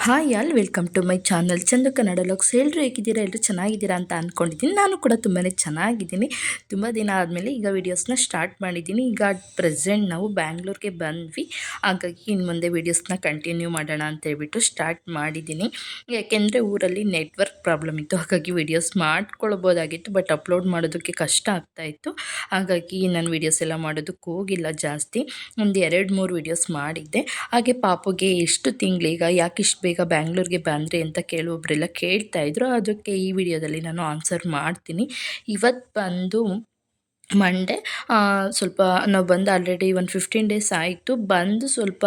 Hi all welcome to my channel Chandu Kannada vlogs. ಎಲ್ಲರೂ ಹೇಗಿದ್ದೀರಾ? ಎಲ್ಲರೂ ಚೆನ್ನಾಗಿದ್ದೀರಾ ಅಂತ ಅಂದ್ಕೊಂಡಿದ್ದೀನಿ. ನಾನು ಕೂಡ ತುಂಬಾ ಚೆನ್ನಾಗಿದ್ದೀನಿ. ತುಂಬ ದಿನ ಆದಮೇಲೆ ಈಗ ವೀಡಿಯೋಸ್ನ ಸ್ಟಾರ್ಟ್ ಮಾಡಿದ್ದೀನಿ. ಈಗ ಪ್ರೆಸೆಂಟ್ ನಾವು ಬ್ಯಾಂಗ್ಳೂರಿಗೆ ಬಂದ್ವಿ, ಹಾಗಾಗಿ ಇನ್ನು ಮುಂದೆ ವೀಡಿಯೋಸ್ನ ಕಂಟಿನ್ಯೂ ಮಾಡೋಣ ಅಂತ ಹೇಳ್ಬಿಟ್ಟು ಸ್ಟಾರ್ಟ್ ಮಾಡಿದ್ದೀನಿ. ಯಾಕೆಂದರೆ ಊರಲ್ಲಿ ನೆಟ್ವರ್ಕ್ ಪ್ರಾಬ್ಲಮ್ ಇತ್ತು, ಹಾಗಾಗಿ ವೀಡಿಯೋಸ್ ಮಾಡ್ಕೊಳ್ಬೋದಾಗಿತ್ತು, ಬಟ್ ಅಪ್ಲೋಡ್ ಮಾಡೋದಕ್ಕೆ ಕಷ್ಟ ಆಗ್ತಾಯಿತ್ತು. ಹಾಗಾಗಿ ನಾನು ವೀಡಿಯೋಸ್ ಎಲ್ಲ ಮಾಡೋದಕ್ಕೆ ಹೋಗಿಲ್ಲ ಜಾಸ್ತಿ. ಒಂದು 2-3 ವೀಡಿಯೋಸ್ ಮಾಡಿದ್ದೆ. ಹಾಗೆ ಪಾಪುಗೆ ಎಷ್ಟು ತಿಂಗಳೀಗ, ಯಾಕೆ ಇಷ್ಟು ಬೇಗ ಬ್ಯಾಂಗ್ಳೂರಿಗೆ ಬಂದ್ರಿ ಅಂತ ಕೆಲವೊಬ್ಬರೆಲ್ಲ ಕೇಳ್ತಾಯಿದ್ರು. ಅದಕ್ಕೆ ಈ ವಿಡಿಯೋದಲ್ಲಿ ನಾನು ಆನ್ಸರ್ ಮಾಡ್ತೀನಿ. ಇವತ್ತು ಬಂದು ಮಂಡೇ. ಸ್ವಲ್ಪ ನಾವು ಬಂದು ಆಲ್ರೆಡಿ ಒಂದು 15 ಡೇಸ್ ಆಯಿತು. ಬಂದು ಸ್ವಲ್ಪ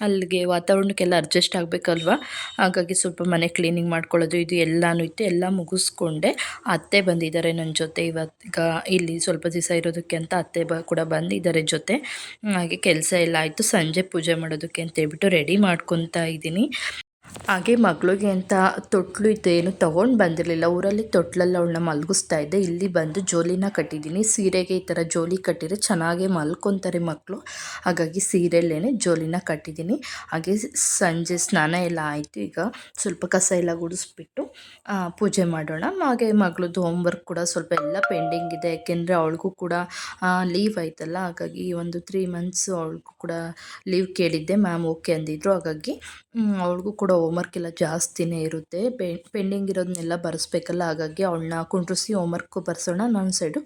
ಅಲ್ಲಿಗೆ ವಾತಾವರಣಕ್ಕೆಲ್ಲ ಅಡ್ಜಸ್ಟ್ ಆಗಬೇಕಲ್ವ, ಹಾಗಾಗಿ ಸ್ವಲ್ಪ ಮನೆ ಕ್ಲೀನಿಂಗ್ ಮಾಡ್ಕೊಳ್ಳೋದು ಇದು ಎಲ್ಲನೂ ಇತ್ತು. ಎಲ್ಲ ಮುಗಿಸ್ಕೊಂಡೆ. ಅತ್ತೆ ಬಂದಿದ್ದಾರೆ ನನ್ನ ಜೊತೆ ಇವತ್ತೀಗ ಇಲ್ಲಿ ಸ್ವಲ್ಪ ದಿವಸ ಇರೋದಕ್ಕೆ ಅಂತ. ಅತ್ತೆ ಕೂಡ ಬಂದಿದ್ದಾರೆ ಜೊತೆ. ಹಾಗೆ ಕೆಲಸ ಎಲ್ಲ ಆಯಿತು. ಸಂಜೆ ಪೂಜೆ ಮಾಡೋದಕ್ಕೆ ಅಂತ ಹೇಳ್ಬಿಟ್ಟು ರೆಡಿ ಮಾಡ್ಕೊತಾ ಇದ್ದೀನಿ. ಹಾಗೆ ಮಗಳಿಗೆ ಅಂತ ತೊಟ್ಲು ಇತ್ತು, ಏನು ತೊಗೊಂಡು ಬಂದಿರಲಿಲ್ಲ. ಊರಲ್ಲಿ ತೊಟ್ಲಲ್ಲಿ ಅವಳನ್ನ ಮಲಗಿಸ್ತಾ ಇದ್ದೆ. ಇಲ್ಲಿ ಬಂದು ಜೋಲಿನ ಕಟ್ಟಿದ್ದೀನಿ. ಸೀರೆಗೆ ಈ ಥರ ಜೋಲಿ ಕಟ್ಟಿದರೆ ಚೆನ್ನಾಗೇ ಮಲ್ಕೊತಾರೆ ಮಕ್ಕಳು, ಹಾಗಾಗಿ ಸೀರೆಯಲ್ಲೇ ಜೋಲಿನ ಕಟ್ಟಿದ್ದೀನಿ. ಹಾಗೆ ಸಂಜೆ ಸ್ನಾನ ಎಲ್ಲ ಆಯಿತು. ಈಗ ಸ್ವಲ್ಪ ಕಸ ಎಲ್ಲ ಗುಡಿಸ್ಬಿಟ್ಟು ಪೂಜೆ ಮಾಡೋಣ. ಹಾಗೆ ಮಗಳದ್ದು ಹೋಮ್ವರ್ಕ್ ಕೂಡ ಸ್ವಲ್ಪ ಎಲ್ಲ ಪೆಂಡಿಂಗ್ ಇದೆ, ಯಾಕೆಂದರೆ ಅವಳಿಗೂ ಕೂಡ ಲೀವ್ ಆಯ್ತಲ್ಲ, ಹಾಗಾಗಿ ಒಂದು 3 ಮಂತ್ಸು ಅವಳಿಗೂ ಕೂಡ ಲೀವ್ ಕೇಳಿದ್ದೆ. ಮ್ಯಾಮ್ ಓಕೆ ಅಂದಿದ್ರು. ಹಾಗಾಗಿ ಅವಳಿಗೂ ಕೂಡ ಹೋಮ್ವರ್ಕ್ ಎಲ್ಲ ಜಾಸ್ತಿನೇ ಇರುತ್ತೆ. ಪೆಂಡಿಂಗ್ ಇರೋದನ್ನೆಲ್ಲ ಬರೆಸ್ಬೇಕಲ್ಲ, ಹಾಗಾಗಿ ಅವಳನ್ನ ಕುಂಡ್ರಿಸಿ ಹೋಮ್ವರ್ಕು ಬರ್ಸೋಣ, ನನ್ನ ಸೈಡು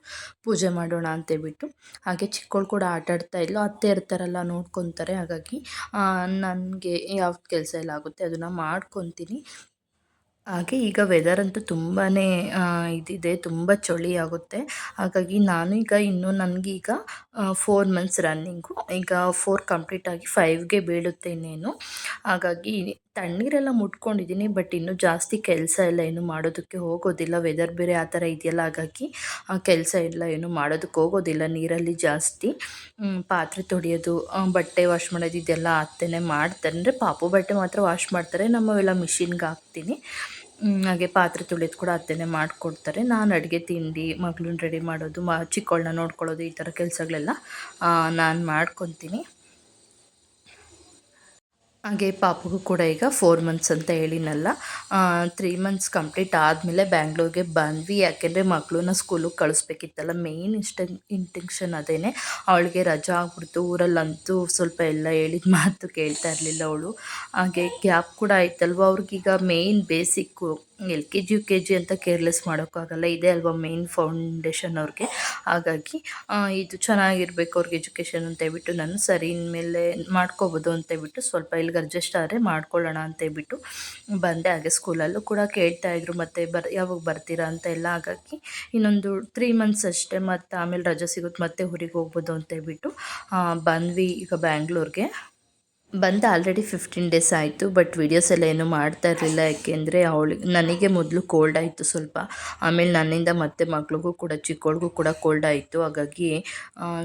ಪೂಜೆ ಮಾಡೋಣ ಅಂತೇಳ್ಬಿಟ್ಟು. ಹಾಗೆ ಚಿಕ್ಕವಳು ಕೂಡ ಆಟಾಡ್ತಾ ಇದ್ಲು. ಅತ್ತೆ ಇರ್ತಾರಲ್ಲ, ನೋಡ್ಕೊತಾರೆ. ಹಾಗಾಗಿ ನನಗೆ ಯಾವ್ದು ಕೆಲಸ ಎಲ್ಲ ಆಗುತ್ತೆ ಅದನ್ನು ಮಾಡ್ಕೊತೀನಿ. ಹಾಗೆ ಈಗ ವೆದರ್ ಅಂತೂ ತುಂಬಾ ಇದಿದೆ, ತುಂಬ ಚಳಿ ಆಗುತ್ತೆ. ಹಾಗಾಗಿ ನಾನು ಈಗ ನನಗೀಗ 4 ಮಂತ್ಸ್ ರನ್ನಿಂಗು. ಈಗ 4 ಕಂಪ್ಲೀಟ್ ಆಗಿ 5ಗೆ ಬೀಳುತ್ತೆ ಇನ್ನೇನು. ಹಾಗಾಗಿ ತಣ್ಣೀರೆಲ್ಲ ಮುಟ್ಕೊಂಡಿದ್ದೀನಿ, ಬಟ್ ಇನ್ನೂ ಜಾಸ್ತಿ ಕೆಲಸ ಎಲ್ಲ ಏನು ಮಾಡೋದಕ್ಕೆ ಹೋಗೋದಿಲ್ಲ. ವೆದರ್ ಬೇರೆ ಆ ಥರ ಇದೆಯಲ್ಲ, ಹಾಗಾಗಿ ಕೆಲಸ ಎಲ್ಲ ಏನು ಮಾಡೋದಕ್ಕೆ ಹೋಗೋದಿಲ್ಲ ನೀರಲ್ಲಿ ಜಾಸ್ತಿ. ಪಾತ್ರೆ ತೊಳೆಯೋದು, ಬಟ್ಟೆ ವಾಶ್ ಮಾಡೋದು ಇದೆಲ್ಲ ಅತ್ತೆನೇ ಮಾಡ್ತಾರೆ. ಅಂದರೆ ಪಾಪು ಬಟ್ಟೆ ಮಾತ್ರ ವಾಶ್ ಮಾಡ್ತಾರೆ, ನಮ್ಮವೆಲ್ಲ ಮಿಷಿನ್ಗೆ ಹಾಕ್ತೀನಿ. ಹಾಗೆ ಪಾತ್ರೆ ತೊಳೆಯೋದು ಕೂಡ ಅತ್ತೆನೇ ಮಾಡಿಕೊಡ್ತಾರೆ. ನಾನು ಅಡುಗೆ ತಿಂಡಿ, ಮಗಳನ್ನ ರೆಡಿ ಮಾಡೋದು, ಚಿಕ್ಕವಳನ್ನ ನೋಡ್ಕೊಳ್ಳೋದು, ಈ ಥರ ಕೆಲಸಗಳೆಲ್ಲ ನಾನು ಮಾಡ್ಕೊತೀನಿ. ಹಾಗೆ ಪಾಪುಗೂ ಕೂಡ ಈಗ 4 ಮಂತ್ಸ್ ಅಂತ ಹೇಳಿನಲ್ಲ, 3 ಮಂತ್ಸ್ ಕಂಪ್ಲೀಟ್ ಆದಮೇಲೆ ಬ್ಯಾಂಗ್ಳೂರಿಗೆ ಬಂದ್ವಿ. ಯಾಕೆಂದರೆ ಮಗಳನ್ನ ಸ್ಕೂಲಿಗೆ ಕಳಿಸ್ಬೇಕಿತ್ತಲ್ಲ, ಮೇಯ್ನ್ ಇಂಟೆನ್ಷನ್ ಅದೇನೆ. ಅವಳಿಗೆ ರಜಾ ಆಗ್ಬಿಡ್ತು. ಊರಲ್ಲಂತೂ ಸ್ವಲ್ಪ ಎಲ್ಲ ಹೇಳಿದ ಮಾತು ಕೇಳ್ತಾ ಇರಲಿಲ್ಲ ಅವಳು. ಹಾಗೆ ಗ್ಯಾಪ್ ಕೂಡ ಆಯ್ತಲ್ವ, ಅವ್ರಿಗೀಗ ಮೇಯ್ನ್ ಬೇಸಿಕ್ಕು LKG UKG ಅಂತ ಕೇರ್ಲೆಸ್ ಮಾಡೋಕ್ಕಾಗಲ್ಲ. ಇದೇ ಅಲ್ವಾ ಮೇಯ್ನ್ ಫೌಂಡೇಶನ್ ಅವ್ರಿಗೆ. ಹಾಗಾಗಿ ಇದು ಚೆನ್ನಾಗಿರ್ಬೇಕು ಅವ್ರಿಗೆ ಎಜುಕೇಷನ್ ಅಂತೇಳ್ಬಿಟ್ಟು ನಾನು ಸರಿ ಇನ್ಮೇಲೆ ಮಾಡ್ಕೋಬೋದು ಅಂತೇಳ್ಬಿಟ್ಟು ಸ್ವಲ್ಪ ಇಲ್ಲಿಗೆ ಅಡ್ಜಸ್ಟ್ ಆದರೆ ಮಾಡ್ಕೊಳ್ಳೋಣ ಅಂತೇಳ್ಬಿಟ್ಟು ಬಂದೆ. ಹಾಗೆ ಸ್ಕೂಲಲ್ಲೂ ಕೂಡ ಕೇಳ್ತಾಯಿದ್ರು ಮತ್ತು ಯಾವಾಗ ಬರ್ತೀರಾ ಅಂತ ಎಲ್ಲ. ಹಾಗಾಗಿ ಇನ್ನೊಂದು 3 ಮಂತ್ಸ್ ಅಷ್ಟೇ, ಮತ್ತು ಆಮೇಲೆ ರಜೆ ಸಿಗುತ್ತೆ, ಮತ್ತೆ ಊರಿಗೆ ಹೋಗ್ಬೋದು ಅಂತೇಳ್ಬಿಟ್ಟು ಬಂದ್ವಿ ಈಗ ಬ್ಯಾಂಗ್ಳೂರಿಗೆ. ಬಂದು ಆಲ್ರೆಡಿ 15 ಡೇಸ್ ಆಯಿತು, ಬಟ್ ವೀಡಿಯೋಸ್ ಎಲ್ಲ ಏನೂ ಮಾಡ್ತಾ ಇರಲಿಲ್ಲ. ಯಾಕೆಂದರೆ ನನಗೆ ಮೊದಲು ಕೋಲ್ಡ್ ಆಯಿತು ಸ್ವಲ್ಪ, ಆಮೇಲೆ ನನ್ನಿಂದ ಮತ್ತೆ ಮಗಳಿಗೂ ಕೂಡ ಚಿಕ್ಕವಳಿಗೂ ಕೂಡ ಕೋಲ್ಡ್ ಆಯಿತು. ಹಾಗಾಗಿ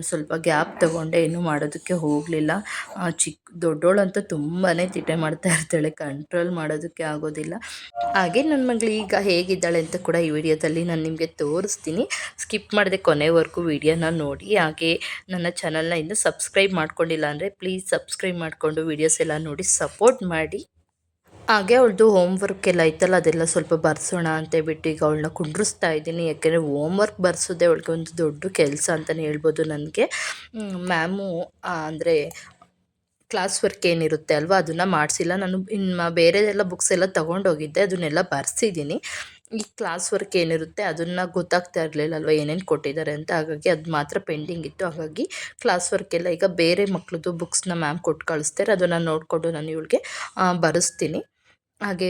ಸ್ವಲ್ಪ ಗ್ಯಾಪ್ ತೊಗೊಂಡೆ, ಏನೂ ಮಾಡೋದಕ್ಕೆ ಹೋಗಲಿಲ್ಲ. ದೊಡ್ಡವಳಂತೂ ತುಂಬಾ ತಿಟ್ಟೆ ಮಾಡ್ತಾ ಇರ್ತಾಳೆ, ಕಂಟ್ರೋಲ್ ಮಾಡೋದಕ್ಕೆ ಆಗೋದಿಲ್ಲ. ಹಾಗೆ ನನ್ನ ಮಗಳು ಈಗ ಹೇಗಿದ್ದಾಳೆ ಅಂತ ಕೂಡ ಈ ವಿಡಿಯೋದಲ್ಲಿ ನಾನು ನಿಮಗೆ ತೋರಿಸ್ತೀನಿ. ಸ್ಕಿಪ್ ಮಾಡದೆ ಕೊನೆವರೆಗೂ ವಿಡಿಯೋನ ನೋಡಿ. ಹಾಗೆ ನನ್ನ ಚಾನಲ್ನ ಇನ್ನೂ ಸಬ್ಸ್ಕ್ರೈಬ್ ಮಾಡ್ಕೊಂಡಿಲ್ಲ ಅಂದರೆ ಪ್ಲೀಸ್ ಸಬ್ಸ್ಕ್ರೈಬ್ ಮಾಡಿಕೊಂಡು ವೀಡಿಯೋಸ್ ಎಲ್ಲ ನೋಡಿ ಸಪೋರ್ಟ್ ಮಾಡಿ. ಹಾಗೆ ಅವಳದು ಹೋಮ್ವರ್ಕ್ ಎಲ್ಲ ಐತಲ್ಲ, ಅದೆಲ್ಲ ಸ್ವಲ್ಪ ಬರ್ಸೋಣ ಅಂತೇಳ್ಬಿಟ್ಟು ಈಗ ಅವಳನ್ನ ಕುಂಡ್ರಿಸ್ತಾ ಇದ್ದೀನಿ. ಯಾಕೆಂದರೆ ಹೋಮ್ವರ್ಕ್ ಬರ್ಸೋದೇ ಅವಳಿಗೆ ಒಂದು ದೊಡ್ಡ ಕೆಲಸ ಅಂತಲೇ ಹೇಳ್ಬೋದು ನನಗೆ. ಮ್ಯಾಮು ಅಂದರೆ ಕ್ಲಾಸ್ ವರ್ಕ್ ಏನಿರುತ್ತೆ ಅಲ್ವಾ, ಅದನ್ನು ಮಾಡಿಸಿಲ್ಲ. ನಾನು ಇನ್ನು ಬೇರೆದೆಲ್ಲ ಬುಕ್ಸ್ ಎಲ್ಲ ತೊಗೊಂಡೋಗಿದ್ದೆ, ಅದನ್ನೆಲ್ಲ ಬರ್ಸಿದ್ದೀನಿ. ಈ ಕ್ಲಾಸ್ ವರ್ಕ್ ಏನಿರುತ್ತೆ ಅದನ್ನು ಗೊತ್ತಾಗ್ತಾ ಇರಲಿಲ್ಲ ಅಲ್ವ, ಏನೇನು ಕೊಟ್ಟಿದ್ದಾರೆ ಅಂತ. ಹಾಗಾಗಿ ಅದು ಮಾತ್ರ ಪೆಂಡಿಂಗ್ ಇತ್ತು. ಹಾಗಾಗಿ ಕ್ಲಾಸ್ ವರ್ಕ್ ಎಲ್ಲ ಈಗ ಬೇರೆ ಮಕ್ಕಳದ್ದು ಬುಕ್ಸ್ನ ಮ್ಯಾಮ್ ಕೊಟ್ಟು ಕಳಿಸ್ತಾರೆ, ಅದನ್ನು ನೋಡಿಕೊಂಡು ನಾನು ಇವಳಿಗೆ ಬರೆಸ್ತೀನಿ. ಹಾಗೆ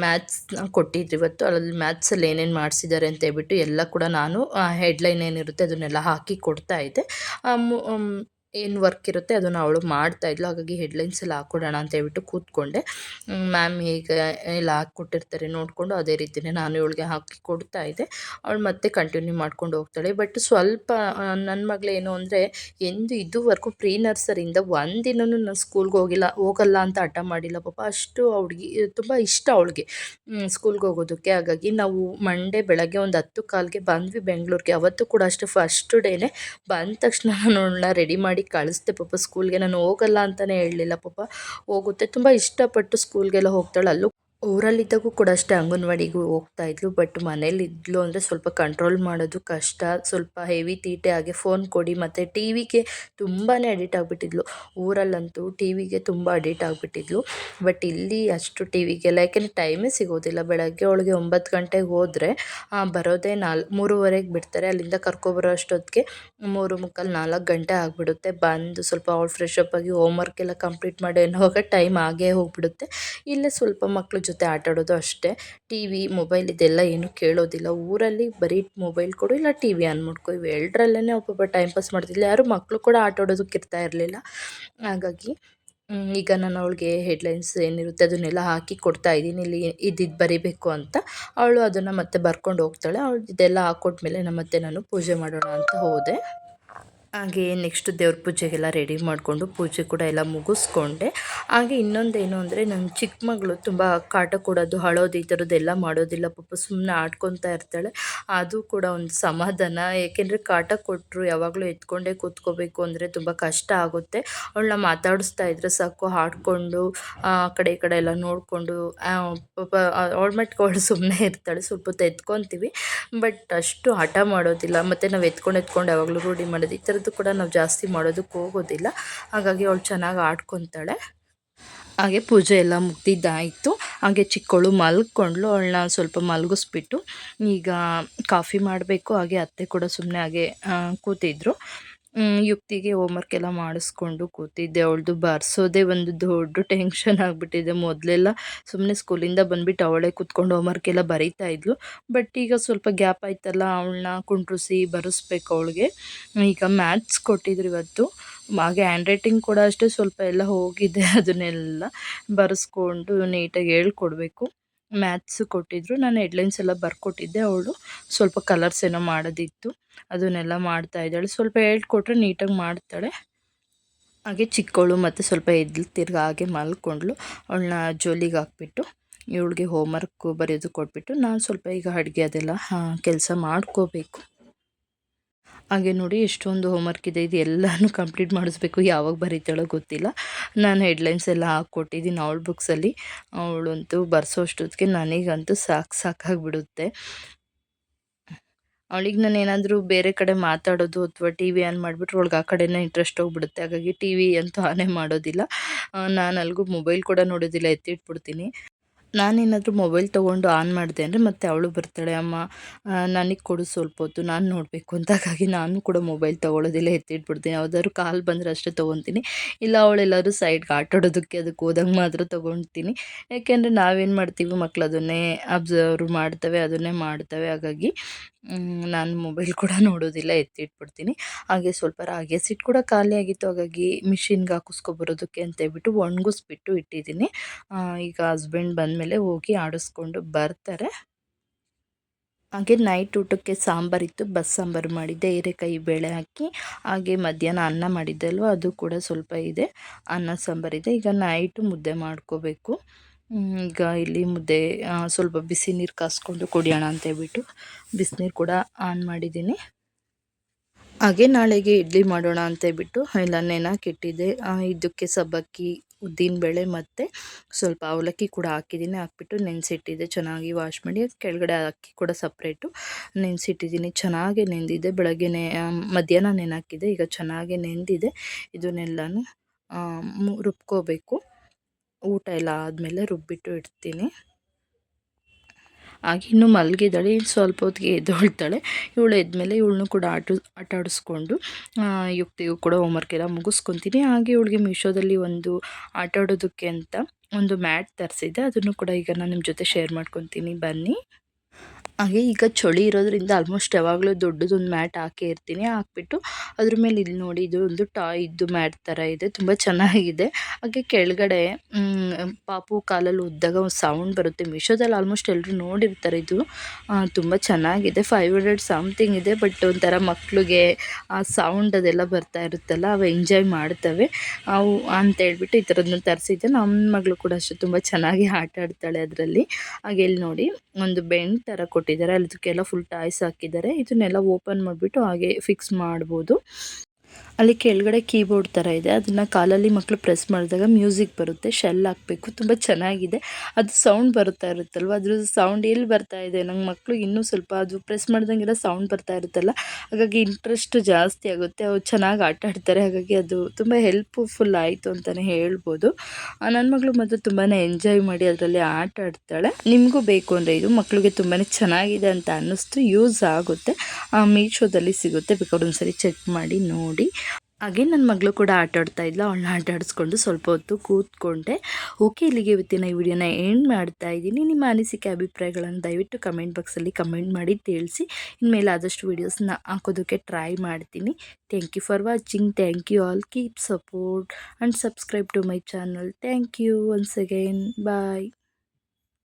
ಮ್ಯಾಥ್ಸ್ ಕೊಟ್ಟಿದ್ರು ಇವತ್ತು. ಅಲ್ಲಿ ಮ್ಯಾಥ್ಸಲ್ಲಿ ಏನೇನು ಮಾಡಿಸಿದ್ದಾರೆ ಅಂತ ಹೇಳ್ಬಿಟ್ಟು ಎಲ್ಲ ಕೂಡ ನಾನು ಹೆಡ್ಲೈನ್ ಏನಿರುತ್ತೆ ಅದನ್ನೆಲ್ಲ ಹಾಕಿ ಕೊಡ್ತಾ ಇದ್ದೆ. ಏನು ವರ್ಕ್ ಇರುತ್ತೆ ಅದನ್ನು ಅವಳು ಮಾಡ್ತಾಯಿದ್ಲು. ಹಾಗಾಗಿ ಹೆಡ್ಲೈನ್ಸ್ ಎಲ್ಲ ಹಾಕ್ಕೊಡೋಣ ಅಂತ ಹೇಳ್ಬಿಟ್ಟು ಕೂತ್ಕೊಂಡೆ. ಮ್ಯಾಮ್ ಹೇಗೆ ಎಲ್ಲ ಹಾಕ್ಕೊಟ್ಟಿರ್ತಾರೆ ನೋಡಿಕೊಂಡು ಅದೇ ರೀತಿಯೇ ನಾನು ಇವಳಿಗೆ ಹಾಕಿ ಕೊಡ್ತಾ ಇದ್ದೆ. ಅವಳು ಮತ್ತೆ ಕಂಟಿನ್ಯೂ ಮಾಡ್ಕೊಂಡು ಹೋಗ್ತಾಳೆ. ಬಟ್ ಸ್ವಲ್ಪ ನನ್ನ ಮಗಳೇನು ಅಂದರೆ ಇದುವರೆಗೂ ಪ್ರೀ ನರ್ಸರಿಯಿಂದ ಒಂದಿನವೂ ನಾನು ಸ್ಕೂಲ್ಗೆ ಹೋಗಲ್ಲ ಅಂತ ಹಠ ಮಾಡಿಲ್ಲ ಪಾಪ. ಅಷ್ಟು ಅವಳಿಗೆ ತುಂಬ ಇಷ್ಟ ಅವಳಿಗೆ ಸ್ಕೂಲ್ಗೆ ಹೋಗೋದಕ್ಕೆ. ಹಾಗಾಗಿ ನಾವು ಮಂಡೇ ಬೆಳಗ್ಗೆ ಒಂದು 10 ಕಾಲ್ಗೆ ಬಂದ್ವಿ ಬೆಂಗಳೂರಿಗೆ. ಅವತ್ತು ಕೂಡ ಅಷ್ಟೇ ಫಸ್ಟ್ ಡೇನೇ ಬಂದ ತಕ್ಷಣ ನಾನು ಅವಳನ್ನ ರೆಡಿ ಮಾಡಿ ಮಾಡಿ ಕಳಿಸ್ದೆ ಪಾಪ ಸ್ಕೂಲ್ಗೆ. ನಾನು ಹೋಗಲ್ಲ ಅಂತಲೇ ಹೇಳಲಿಲ್ಲ, ಪಾಪ ಹೋಗುತ್ತೆ, ತುಂಬ ಇಷ್ಟಪಟ್ಟು ಸ್ಕೂಲ್ಗೆಲ್ಲ ಹೋಗ್ತಾಳೆ. ಅಲ್ಲೂ ಊರಲ್ಲಿದ್ದಾಗೂ ಕೂಡ ಅಷ್ಟೇ ಅಂಗನವಾಡಿಗೂ ಹೋಗ್ತಾಯಿದ್ಲು. ಬಟ್ ಮನೇಲಿದ್ಲು ಅಂದರೆ ಸ್ವಲ್ಪ ಕಂಟ್ರೋಲ್ ಮಾಡೋದು ಕಷ್ಟ. ಸ್ವಲ್ಪ ಹೆವಿ ತೀಟೆ, ಹಾಗೆ ಫೋನ್ ಕೊಡಿ ಮತ್ತು ಟಿ ವಿಗೆ ತುಂಬಾ ಅಡಿಕ್ಟ್ ಆಗಿಬಿಟ್ಟಿದ್ಲು. ಊರಲ್ಲಂತೂ ಟಿ ವಿಗೆ ತುಂಬ ಅಡಿಕ್ಟ್ ಆಗಿಬಿಟ್ಟಿದ್ಲು. ಬಟ್ ಇಲ್ಲಿ ಅಷ್ಟು ಟಿ ವಿಗೆಲ್ಲ, ಯಾಕೆಂದರೆ ಟೈಮೇ ಸಿಗೋದಿಲ್ಲ. ಬೆಳಗ್ಗೆ ಅವಳಿಗೆ 9 ಗಂಟೆಗೆ ಹೋದರೆ ಬರೋದೇ 3:30ಗೆ ಬಿಡ್ತಾರೆ. ಅಲ್ಲಿಂದ ಕರ್ಕೊಬರೋ ಅಷ್ಟೊತ್ತಿಗೆ 3:45 4 ಗಂಟೆ ಆಗಿಬಿಡುತ್ತೆ. ಬಂದು ಸ್ವಲ್ಪ ಅವಳು ಫ್ರೆಶ್ ಅಪ್ ಆಗಿ ಹೋಮ್ವರ್ಕ್ ಎಲ್ಲ ಕಂಪ್ಲೀಟ್ ಮಾಡಿ ಎನ್ನೋವಾಗ ಟೈಮ್ ಆಗೇ ಹೋಗ್ಬಿಡುತ್ತೆ. ಇಲ್ಲೇ ಸ್ವಲ್ಪ ಮಕ್ಳ ಜೊತೆ ಆಟ ಆಡೋದು ಅಷ್ಟೇ. ಟಿ ವಿ, ಮೊಬೈಲ್ ಇದೆಲ್ಲ ಏನೂ ಕೇಳೋದಿಲ್ಲ. ಊರಲ್ಲಿ ಬರೀ ಮೊಬೈಲ್ ಕೊಡು ಇಲ್ಲ ಟಿ ವಿ ಆನ್ ಮಾಡ್ಕೊ, ಇವು ಎರಡರಲ್ಲೇ ಒಬ್ಬೊಬ್ಬ ಟೈಮ್ ಪಾಸ್ ಮಾಡ್ತಿದ್ಲು. ಯಾರು ಮಕ್ಕಳು ಕೂಡ ಆಟ ಆಡೋದಕ್ಕೆ ಇರ್ತಾ ಇರಲಿಲ್ಲ. ಹಾಗಾಗಿ ಈಗ ನಾನು ಅವಳಿಗೆ ಹೆಡ್ಲೈನ್ಸ್ ಏನಿರುತ್ತೆ ಅದನ್ನೆಲ್ಲ ಹಾಕಿ ಕೊಡ್ತಾ ಇದ್ದೀನಿ. ಇಲ್ಲಿ ಇದ್ದಿದ್ದು ಬರಿಬೇಕು ಅಂತ. ಅವಳು ಅದನ್ನು ಮತ್ತೆ ಬರ್ಕೊಂಡು ಹೋಗ್ತಾಳೆ. ಅವಳು ಇದೆಲ್ಲ ಹಾಕ್ಕೊಟ್ಮೇಲೆ ಮತ್ತೆ ನಾನು ಪೂಜೆ ಮಾಡೋಣ ಅಂತ ಹೋದೆ. ಹಾಗೆ ನೆಕ್ಸ್ಟ್ ದೇವ್ರ ಪೂಜೆಗೆಲ್ಲ ರೆಡಿ ಮಾಡಿಕೊಂಡು ಪೂಜೆ ಕೂಡ ಎಲ್ಲ ಮುಗಿಸ್ಕೊಂಡೆ. ಹಾಗೆ ಇನ್ನೊಂದೇನು ಅಂದರೆ, ನನ್ನ ಚಿಕ್ಕ ಮಗಳು ತುಂಬ ಕಾಟ ಕೊಡೋದು, ಅಳೋದು, ಈ ಥರದ್ದೆಲ್ಲ ಮಾಡೋದಿಲ್ಲ. ಪಾಪ ಸುಮ್ಮನೆ ಆಡ್ಕೊತಾ ಇರ್ತಾಳೆ. ಅದು ಕೂಡ ಒಂದು ಸಮಾಧಾನ. ಏಕೆಂದರೆ ಕಾಟ ಕೊಟ್ಟರು ಯಾವಾಗಲೂ ಎತ್ಕೊಂಡೇ ಕೂತ್ಕೋಬೇಕು ಅಂದರೆ ತುಂಬ ಕಷ್ಟ ಆಗುತ್ತೆ. ಅವಳನ್ನ ಮಾತಾಡಿಸ್ತಾ ಇದ್ದರೆ ಸಾಕು, ಆಡಿಕೊಂಡು ಆ ಕಡೆ ಈ ಕಡೆ ಎಲ್ಲ ನೋಡಿಕೊಂಡು ಪಾಪ ಅವಳ ಮಟ್ಟಿಗೆ ಅವಳು ಸುಮ್ಮನೆ ಇರ್ತಾಳೆ. ಸ್ವಲ್ಪ ಹೊತ್ತು ಎತ್ಕೊತೀವಿ, ಬಟ್ ಅಷ್ಟು ಹಠ ಮಾಡೋದಿಲ್ಲ. ಮತ್ತು ನಾವು ಎತ್ಕೊಂಡು ಯಾವಾಗಲೂ ರೂಢಿ ಮಾಡೋದು, ಈ ಥರದ್ದು ಕೂಡ ನಾವು ಜಾಸ್ತಿ ಮಾಡೋದಕ್ಕೆ ಹೋಗೋದಿಲ್ಲ. ಹಾಗಾಗಿ ಅವಳು ಚೆನ್ನಾಗಿ ಆಡ್ಕೊತಾಳೆ. ಹಾಗೆ ಪೂಜೆ ಎಲ್ಲ ಮುಗ್ದಿದ್ದಾಯಿತು. ಹಾಗೆ ಚಿಕ್ಕವಳು ಮಲ್ಕೊಂಡ್ಳು. ಅವಳನ್ನ ಸ್ವಲ್ಪ ಮಲಗಿಸ್ಬಿಟ್ಟು ಈಗ ಕಾಫಿ ಮಾಡಬೇಕು. ಹಾಗೆ ಅತ್ತೆ ಕೂಡ ಸುಮ್ಮನೆ ಹಾಗೆ ಕೂತಿದ್ರು. ಯುಕ್ತಿಗೆ ಹೋಮ್ವರ್ಕ್ ಎಲ್ಲ ಮಾಡಿಸ್ಕೊಂಡು ಕೂತಿದ್ದೆ. ಅವಳದು ಬರ್ಸೋದೇ ಒಂದು ದೊಡ್ಡ ಟೆನ್ಷನ್ ಆಗಿಬಿಟ್ಟಿದೆ. ಮೊದಲೆಲ್ಲ ಸುಮ್ಮನೆ ಸ್ಕೂಲಿಂದ ಬಂದುಬಿಟ್ಟು ಅವಳೇ ಕೂತ್ಕೊಂಡು ಹೋಮ್ವರ್ಕ್ ಎಲ್ಲ ಬರೀತಾ ಇದ್ಲು. ಬಟ್ ಈಗ ಸ್ವಲ್ಪ ಗ್ಯಾಪ್ ಆಯ್ತಲ್ಲ, ಅವಳನ್ನ ಕುಂಡ್ರಿಸಿ ಬರೆಸ್ಬೇಕು ಅವಳಿಗೆ. ಈಗ ಮ್ಯಾಥ್ಸ್ ಕೊಟ್ಟಿದ್ರು ಇವತ್ತು. ಹಾಗೆ ಹ್ಯಾಂಡ್ ರೈಟಿಂಗ್ ಕೂಡ ಅಷ್ಟೇ ಸ್ವಲ್ಪ ಎಲ್ಲ ಹೋಗಿದೆ. ಅದನ್ನೆಲ್ಲ ಬರೆಸ್ಕೊಂಡು ನೀಟಾಗಿ ಹೇಳ್ಕೊಡ್ಬೇಕು. ಮ್ಯಾಥ್ಸ್ ಕೊಟ್ಟಿದ್ರು, ನಾನು ಹೆಡ್ಲೈನ್ಸ್ ಎಲ್ಲ ಬರ್ಕೊಟ್ಟಿದ್ದೆ. ಅವಳು ಸ್ವಲ್ಪ ಕಲರ್ಸ್ ಏನೋ ಮಾಡೋದಿತ್ತು, ಅದನ್ನೆಲ್ಲ ಮಾಡ್ತಾಯಿದ್ದಾಳೆ. ಸ್ವಲ್ಪ ಹೇಳ್ಕೊಟ್ರೆ ನೀಟಾಗಿ ಮಾಡ್ತಾಳೆ. ಹಾಗೆ ಚಿಕ್ಕವಳು ಮತ್ತು ಸ್ವಲ್ಪ ಎದ್ಲು ತಿರ್ಗಿ ಹಾಗೆ ಮಲ್ಕೊಂಡ್ಳು. ಅವಳನ್ನ ಜೋಲಿಗೆ ಹಾಕ್ಬಿಟ್ಟು ಇವಳಿಗೆ ಹೋಮ್ವರ್ಕ್ ಬರೆಯೋದು ಕೊಟ್ಬಿಟ್ಟು ನಾನು ಸ್ವಲ್ಪ ಈಗ ಅಡುಗೆ ಅದೆಲ್ಲ ಕೆಲಸ ಮಾಡ್ಕೋಬೇಕು. ಹಾಗೆ ನೋಡಿ ಎಷ್ಟೊಂದು ಹೋಮ್ವರ್ಕ್ ಇದೆ, ಇದು ಎಲ್ಲನೂ ಕಂಪ್ಲೀಟ್ ಮಾಡಿಸ್ಬೇಕು. ಯಾವಾಗ ಬರೀತಾಳೋ ಗೊತ್ತಿಲ್ಲ. ನಾನು ಹೆಡ್ಲೈನ್ಸ್ ಎಲ್ಲ ಹಾಕ್ಕೊಟ್ಟಿದ್ದೀನಿ ಅವಳ ಬುಕ್ಸಲ್ಲಿ. ಅವಳಂತೂ ಬರ್ಸೋ ಅಷ್ಟೊತ್ತಿಗೆ ನನಗಂತೂ ಸಾಕಾಗಿಬಿಡುತ್ತೆ. ಅವಳಿಗೆ ನಾನು ಏನಾದರೂ ಬೇರೆ ಕಡೆ ಮಾತಾಡೋದು ಅಥವಾ ಟಿ ವಿ ಆನ್ ಮಾಡಿಬಿಟ್ರೆ ಅವಳಿಗೆ ಆ ಕಡೆನೇ ಇಂಟ್ರೆಸ್ಟ್ ಹೋಗ್ಬಿಡುತ್ತೆ. ಹಾಗಾಗಿ ಟಿ ವಿ ಅಂತೂ ಆನೇ ಮಾಡೋದಿಲ್ಲ. ನಾನು ಅಲ್ಲಿಗೂ ಮೊಬೈಲ್ ಕೂಡ ನೋಡೋದಿಲ್ಲ, ಎತ್ತಿಟ್ಬಿಡ್ತೀನಿ. ನಾನೇನಾದರೂ ಮೊಬೈಲ್ ತೊಗೊಂಡು ಆನ್ ಮಾಡಿದೆ ಅಂದರೆ ಮತ್ತೆ ಅವಳು ಬರ್ತಾಳೆ, ಅಮ್ಮ ನನಗೆ ಕೊಡು ಸ್ವಲ್ಪ ಹೊತ್ತು, ನಾನು ನೋಡಬೇಕು ಅಂತ. ಹಾಗಾಗಿ ನಾನು ಕೂಡ ಮೊಬೈಲ್ ತೊಗೊಳ್ಳೋದಿಲ್ಲ, ಎತ್ತಿಟ್ಬಿಡ್ತೀನಿ. ಯಾವುದಾದ್ರು ಕಾಲ್ ಬಂದರೆ ಅಷ್ಟೇ ತೊಗೊತೀನಿ. ಇಲ್ಲ ಅವಳೆಲ್ಲರೂ ಸೈಡ್ಗೆ ಆಟಾಡೋದಕ್ಕೆ ಅದಕ್ಕೆ ಹೋದಾಗ ಮಾತ್ರ ತೊಗೊಳ್ತೀನಿ. ಯಾಕೆಂದರೆ ನಾವೇನು ಮಾಡ್ತೀವಿ, ಮಕ್ಕಳು ಅದನ್ನೇ ಅಬ್ಸರ್ವ್ ಮಾಡ್ತವೆ, ಅದನ್ನೇ ಮಾಡ್ತವೆ. ಹಾಗಾಗಿ ನಾನು ಮೊಬೈಲ್ ಕೂಡ ನೋಡೋದಿಲ್ಲ, ಎತ್ತಿಟ್ಬಿಡ್ತೀನಿ. ಹಾಗೆ ಸ್ವಲ್ಪ ರಾಗಿ ಹಸಿಟ್ಟು ಕೂಡ ಖಾಲಿಯಾಗಿತ್ತು. ಹಾಗಾಗಿ ಮಿಷಿನ್ಗೆ ಹಾಕಿಸ್ಕೊಬರೋದಕ್ಕೆ ಅಂತೇಳ್ಬಿಟ್ಟು ಒಣಗಿಸ್ಬಿಟ್ಟು ಇಟ್ಟಿದ್ದೀನಿ. ಈಗ ಹಸ್ಬೆಂಡ್ ಬಂದಮೇಲೆ ಹೋಗಿ ಆಡಿಸ್ಕೊಂಡು ಬರ್ತಾರೆ. ಹಾಗೆ ನೈಟ್ ಊಟಕ್ಕೆ ಸಾಂಬಾರಿತ್ತು, ಬಸ್ಸಾಂಬಾರು ಮಾಡಿದ್ದೆ, ಹೀರೆಕಾಯಿ ಬೇಳೆ ಹಾಕಿ. ಹಾಗೆ ಮಧ್ಯಾಹ್ನ ಅನ್ನ ಮಾಡಿದ್ದೆ ಅಲ್ವ, ಅದು ಕೂಡ ಸ್ವಲ್ಪ ಇದೆ. ಅನ್ನ ಸಾಂಬಾರಿದೆ. ಈಗ ನೈಟು ಮುದ್ದೆ ಮಾಡ್ಕೋಬೇಕು. ಈಗ ಇಲ್ಲಿ ಮುದ್ದೆ ಸ್ವಲ್ಪ ಬಿಸಿ ನೀರು ಕಾಸ್ಕೊಂಡು ಕುಡಿಯೋಣ ಅಂತೇಳ್ಬಿಟ್ಟು ಬಿಸಿನೀರು ಕೂಡ ಆನ್ ಮಾಡಿದ್ದೀನಿ. ಹಾಗೆ ನಾಳೆಗೆ ಇಡ್ಲಿ ಮಾಡೋಣ ಅಂತೇಳ್ಬಿಟ್ಟು ಎಲ್ಲ ನೆನಕಿಟ್ಟಿದ್ದೆ. ಇದಕ್ಕೆ ಸಬ್ಬಕ್ಕಿ, ಉದ್ದಿನಬೇಳೆ ಮತ್ತು ಸ್ವಲ್ಪ ಅವಲಕ್ಕಿ ಕೂಡ ಹಾಕಿದ್ದೀನಿ. ಹಾಕ್ಬಿಟ್ಟು ನೆನೆಸಿಟ್ಟಿದ್ದೆ, ಚೆನ್ನಾಗಿ ವಾಶ್ ಮಾಡಿ. ಕೆಳಗಡೆ ಅಕ್ಕಿ ಕೂಡ ಸಪ್ರೇಟು ನೆನೆಸಿಟ್ಟಿದ್ದೀನಿ. ಚೆನ್ನಾಗಿ ನೆಂದಿದೆ. ಬೆಳಗ್ಗೆನೇ ಮಧ್ಯಾಹ್ನ ನೆನೆಹಾಕಿದ್ದೆ, ಈಗ ಚೆನ್ನಾಗಿ ನೆಂದಿದೆ. ಇದನ್ನೆಲ್ಲನೂ ರುಬ್ಕೋಬೇಕು. ಊಟ ಎಲ್ಲ ಆದಮೇಲೆ ರುಬ್ಬಿಟ್ಟು ಇಡ್ತೀನಿ. ಹಾಗೆ ಇನ್ನೂ ಮಲಗಿದ್ದಾಳೆ. ಇನ್ನು ಸ್ವಲ್ಪ ಹೊತ್ತಿಗೆ ಎದ್ದೊಳ್ತಾಳೆ. ಇವಳು ಎದ್ಮೇಲೆ ಇವಳನ್ನೂ ಕೂಡ ಆಟ ಆಡಿಸ್ಕೊಂಡು ಯುಕ್ತಿಗೂ ಕೂಡ ಹೋಮ್ವರ್ಕ್ ಎಲ್ಲ ಮುಗಿಸ್ಕೊತೀನಿ. ಹಾಗೆ ಇವಳಿಗೆ ಮೀಶೋದಲ್ಲಿ ಒಂದು ಆಟ ಆಡೋದಕ್ಕೆ ಅಂತ ಒಂದು ಮ್ಯಾಟ್ ತರಿಸಿದ್ದೆ. ಅದನ್ನು ಕೂಡ ಈಗ ನಾನು ನಿಮ್ಮ ಜೊತೆ ಶೇರ್ ಮಾಡ್ಕೊತೀನಿ, ಬನ್ನಿ. ಹಾಗೆ ಈಗ ಚಳಿ ಇರೋದ್ರಿಂದ ಆಲ್ಮೋಸ್ಟ್ ಯಾವಾಗಲೂ ದೊಡ್ಡದೊಂದು ಮ್ಯಾಟ್ ಹಾಕೇ ಇರ್ತೀನಿ. ಹಾಕ್ಬಿಟ್ಟು ಅದ್ರ ಮೇಲೆ ಇಲ್ಲಿ ನೋಡಿ, ಇದು ಒಂದು ಟಾಯ್ದು ಮ್ಯಾಟ್ ಥರ ಇದೆ, ತುಂಬ ಚೆನ್ನಾಗಿದೆ. ಹಾಗೆ ಕೆಳಗಡೆ ಪಾಪು ಕಾಲಲ್ಲಿ ಉದ್ದಾಗ ಒಂದು ಸೌಂಡ್ ಬರುತ್ತೆ. ಮೀಶೋದಲ್ಲಿ ಆಲ್ಮೋಸ್ಟ್ ಎಲ್ಲರೂ ನೋಡಿರ್ತಾರೆ. ಇದು ತುಂಬ ಚೆನ್ನಾಗಿದೆ. 500 ಸಮಥಿಂಗ್ ಇದೆ. ಬಟ್ ಒಂಥರ ಮಕ್ಕಳಿಗೆ ಆ ಸೌಂಡ್ ಅದೆಲ್ಲ ಬರ್ತಾ ಇರುತ್ತಲ್ಲ, ಅವು ಎಂಜಾಯ್ ಮಾಡ್ತವೆ ಅವು ಅಂತೇಳ್ಬಿಟ್ಟು ಈ ಥರದನ್ನ ತರಿಸಿದ್ದೆ. ನಮ್ಮ ಮಗಳು ಕೂಡ ಅಷ್ಟೇ ತುಂಬ ಚೆನ್ನಾಗಿ ಆಟ ಆಡ್ತಾಳೆ ಅದರಲ್ಲಿ. ಹಾಗೆ ಇಲ್ಲಿ ನೋಡಿ ಒಂದು ಬೆಂಡ್ ಥರ ಕೊಟ್ಟಿದ್ದಾರೆ, ಅದಕ್ಕೆಲ್ಲ ಫುಲ್ ಟಾಯ್ಸ್ ಹಾಕಿದ್ದಾರೆ. ಇದನ್ನೆಲ್ಲ ಓಪನ್ ಮಾಡಿಬಿಟ್ಟು ಹಾಗೆ ಫಿಕ್ಸ್ ಮಾಡ್ಬೋದು. ಅಲ್ಲಿ ಕೆಳಗಡೆ ಕೀಬೋರ್ಡ್ ಥರ ಇದೆ, ಅದನ್ನು ಕಾಲಲ್ಲಿ ಮಕ್ಕಳು ಪ್ರೆಸ್ ಮಾಡಿದಾಗ ಮ್ಯೂಸಿಕ್ ಬರುತ್ತೆ. ಶೆಲ್ ಹಾಕಬೇಕು, ತುಂಬ ಚೆನ್ನಾಗಿದೆ. ಅದು ಸೌಂಡ್ ಬರ್ತಾ ಇರುತ್ತಲ್ವ, ಅದ್ರ ಸೌಂಡ್ ಎಲ್ಲಿ ಬರ್ತಾ ಇದೆ ನಂಗೆ ಮಕ್ಕಳು ಇನ್ನೂ ಸ್ವಲ್ಪ ಅದು ಪ್ರೆಸ್ ಮಾಡ್ದಂಗೆಲ್ಲ ಸೌಂಡ್ ಬರ್ತಾ ಇರುತ್ತಲ್ಲ, ಹಾಗಾಗಿ ಇಂಟ್ರೆಸ್ಟ್ ಜಾಸ್ತಿ ಆಗುತ್ತೆ. ಅವ್ರು ಚೆನ್ನಾಗಿ ಆಟ ಆಡ್ತಾರೆ, ಹಾಗಾಗಿ ಅದು ತುಂಬ ಹೆಲ್ಪ್ಫುಲ್ ಆಯಿತು ಅಂತಲೇ ಹೇಳ್ಬೋದು. ನನ್ನ ಮಗಳು ಮತ್ತು ತುಂಬಾ ಎಂಜಾಯ್ ಮಾಡಿ ಅದರಲ್ಲಿ ಆಟ ಆಡ್ತಾಳೆ. ನಿಮಗೂ ಬೇಕು ಅಂದರೆ ಇದು ಮಕ್ಕಳಿಗೆ ತುಂಬಾ ಚೆನ್ನಾಗಿದೆ ಅಂತ ಅನ್ನಿಸ್ತು, ಯೂಸ್ ಆಗುತ್ತೆ. ಮೀಶೋದಲ್ಲಿ ಸಿಗುತ್ತೆ, ಬೇಕಾದ್ರೆ ಒಂದ್ಸರಿ ಚೆಕ್ ಮಾಡಿ ನೋಡಿ. ಹಾಗೆ ನನ್ನ ಮಗಳು ಕೂಡ ಆಟ ಆಡ್ತಾ ಇದ್ಲು, ಅವಳನ್ನ ಆಟ ಆಡಿಸ್ಕೊಂಡು ಸ್ವಲ್ಪ ಹೊತ್ತು ಕೂತ್ಕೊಂಡೆ. ಓಕೆ, ಇಲ್ಲಿಗೆ ಇವತ್ತಿನ ಈ ವಿಡಿಯೋನ ಎಂಡ್ ಮಾಡ್ತಾ ಇದ್ದೀನಿ. ನಿಮ್ಮ ಅನಿಸಿಕೆ ಅಭಿಪ್ರಾಯಗಳನ್ನು ದಯವಿಟ್ಟು ಕಮೆಂಟ್ ಬಾಕ್ಸಲ್ಲಿ ಕಮೆಂಟ್ ಮಾಡಿ ತಿಳಿಸಿ. ಇನ್ಮೇಲೆ ಆದಷ್ಟು ವೀಡಿಯೋಸ್ನ ಹಾಕೋದಕ್ಕೆ ಟ್ರೈ ಮಾಡ್ತೀನಿ. Thank you for watching. Thank you all. Keep support and subscribe to my channel. Thank you once again. Bye.